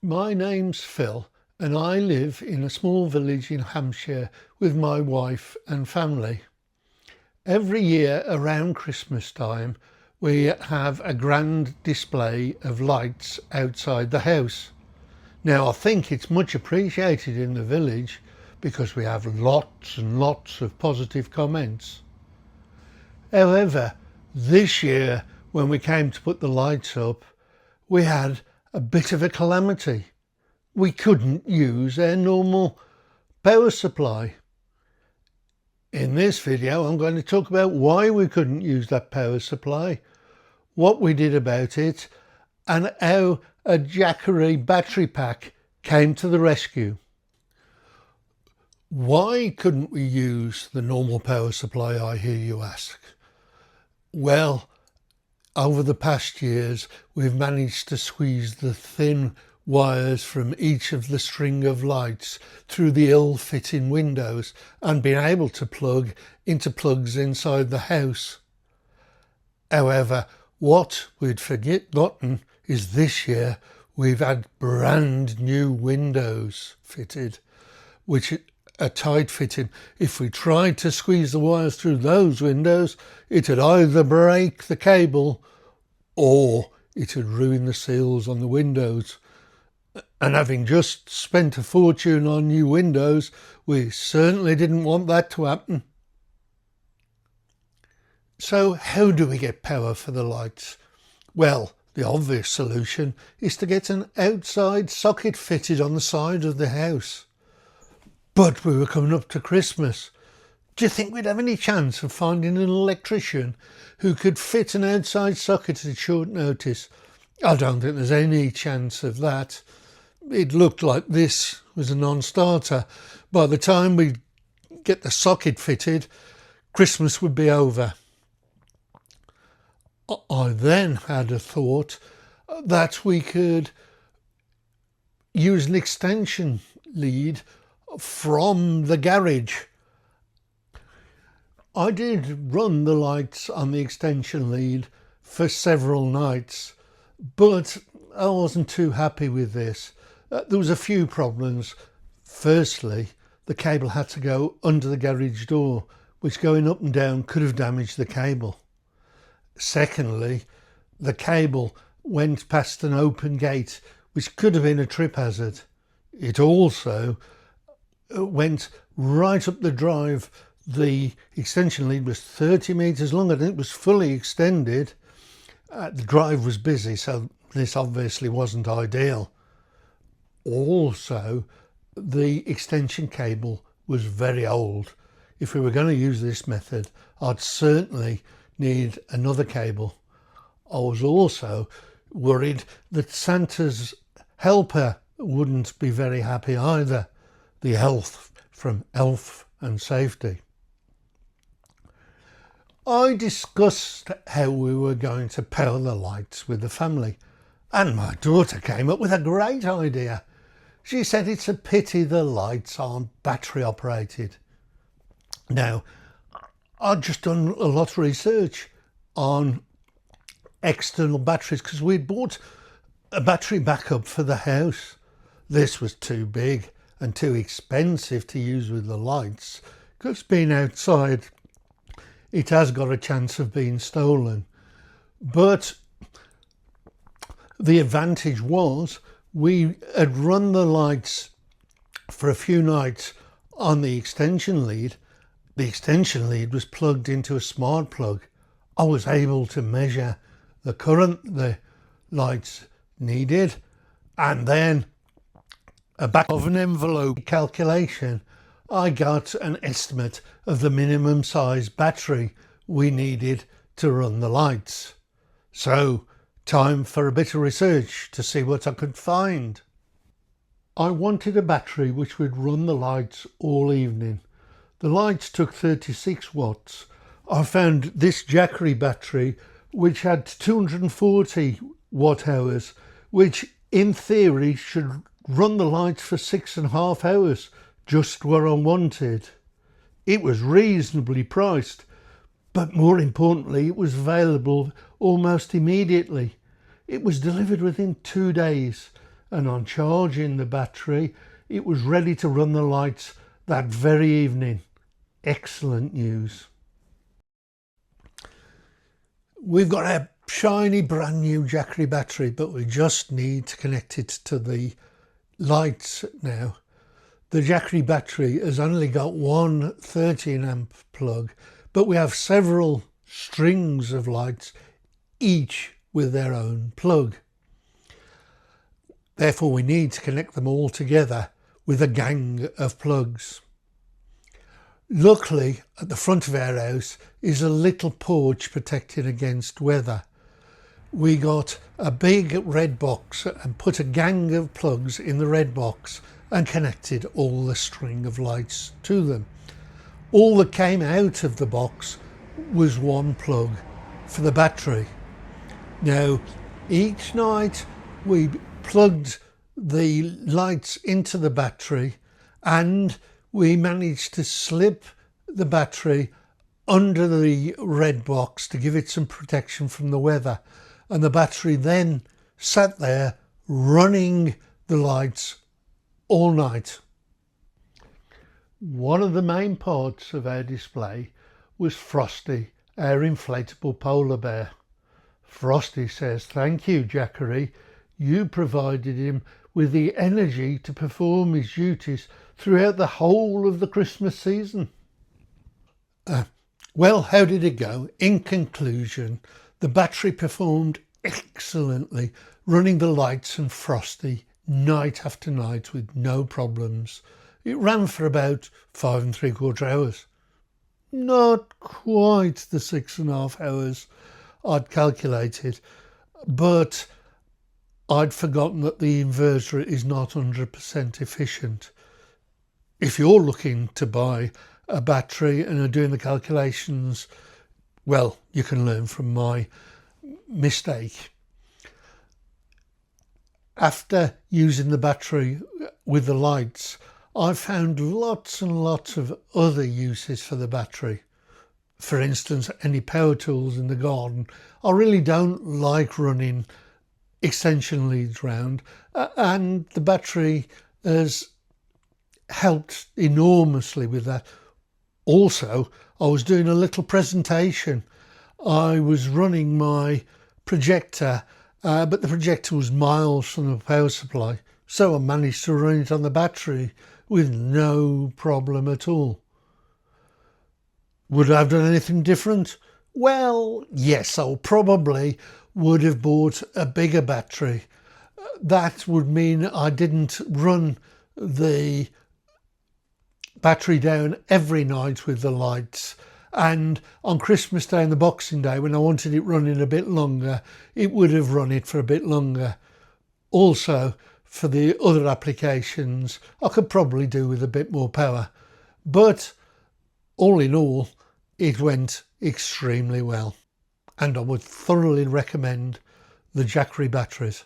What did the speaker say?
My name's Phil and I live in a small village in Hampshire with my wife and family. Every year around Christmas time we have a grand display of lights outside the house. Now I think it's much appreciated in the village because we have lots and lots of positive comments. However, this year when we came to put the lights up, we had a bit of a calamity. We couldn't use our normal power supply. In this video I'm going to talk about why we couldn't use that power supply, what we did about it, and how a Jackery battery pack came to the rescue. Why couldn't we use the normal power supply, I hear you ask? Well, over the past years we've managed to squeeze the thin wires from each of the string of lights through the ill-fitting windows and been able to plug into plugs inside the house. However, what we'd forgotten is this year we've had brand new windows fitted, which are tight fitting. If we tried to squeeze the wires through those windows, it'd either break the cable or it'd ruin the seals on the windows. And having just spent a fortune on new windows, we certainly didn't want that to happen. So how do we get power for the lights? Well, the obvious solution is to get an outside socket fitted on the side of the house. But we were coming up to Christmas. Do you think we'd have any chance of finding an electrician who could fit an outside socket at short notice? I don't think there's any chance of that. It looked like this was a non-starter. By the time we get the socket fitted, Christmas would be over. I then had a thought that we could use an extension lead from the garage. I did run the lights on the extension lead for several nights, but I wasn't too happy with this. There was a few problems. Firstly, the cable had to go under the garage door, which going up and down could have damaged the cable. Secondly, the cable went past an open gate, which could have been a trip hazard. It also went right up the drive. The extension lead was 30 metres long and it was fully extended. The drive was busy, so this obviously wasn't ideal. Also, the extension cable was very old. If we were going to use this method, I'd certainly need another cable. I was also worried that Santa's helper wouldn't be very happy either. The elf from Elf and Safety. I discussed how we were going to power the lights with the family, and my daughter came up with a great idea. She said it's a pity the lights aren't battery operated. Now, I'd just done a lot of research on external batteries because we'd bought a battery backup for the house. This was too big and too expensive to use with the lights because being outside, it has got a chance of being stolen. But the advantage was we had run the lights for a few nights on the extension lead. The extension lead was plugged into a smart plug. I was able to measure the current the lights needed, and then back of an envelope calculation I got an estimate of the minimum size battery we needed to run the lights. So time for a bit of research to see what I could find. I wanted a battery which would run the lights all evening. The lights took 36 watts. I found this Jackery battery which had 240 watt hours, which in theory should run the lights for 6.5 hours, just what I wanted. It was reasonably priced, but more importantly it was available almost immediately. It was delivered within 2 days and on charging the battery it was ready to run the lights that very evening. Excellent news. We've got a shiny brand new Jackery battery, but we just need to connect it to the lights now. The Jackery battery has only got one 13 amp plug, but we have several strings of lights, each with their own plug. Therefore we need to connect them all together with a gang of plugs. Luckily, at the front of our house is a little porch protected against weather. We got a big red box and put a gang of plugs in the red box and connected all the string of lights to them. All that came out of the box was one plug for the battery. Now, each night we plugged the lights into the battery and we managed to slip the battery under the red box to give it some protection from the weather, and the battery then sat there running the lights all night. One of the main parts of our display was Frosty, our inflatable polar bear. Frosty says, "Thank you, Jackery. You provided him with the energy to perform his duties throughout the whole of the Christmas season." Well, how did it go? In conclusion, the battery performed excellently, running the lights and Frosty night after night with no problems. It ran for about 5¾ hours. Not quite the 6½ hours I'd calculated, but I'd forgotten that the inverter is not 100% efficient. If you're looking to buy a battery and are doing the calculations, well, you can learn from my mistake. After using the battery with the lights, I've found lots and lots of other uses for the battery. For instance, any power tools in the garden. I really don't like running extension leads round, and the battery has helped enormously with that. Also, I was doing a little presentation. I was running my projector, but the projector was miles from the power supply, so I managed to run it on the battery with no problem at all. Would I have done anything different? Well, yes, I probably would have bought a bigger battery. That would mean I didn't run the battery down every night with the lights, and on Christmas Day and the Boxing Day, when I wanted it running a bit longer, it would have run it for a bit longer. Also, for the other applications, I could probably do with a bit more power, but all in all, it went extremely well, and I would thoroughly recommend the Jackery batteries.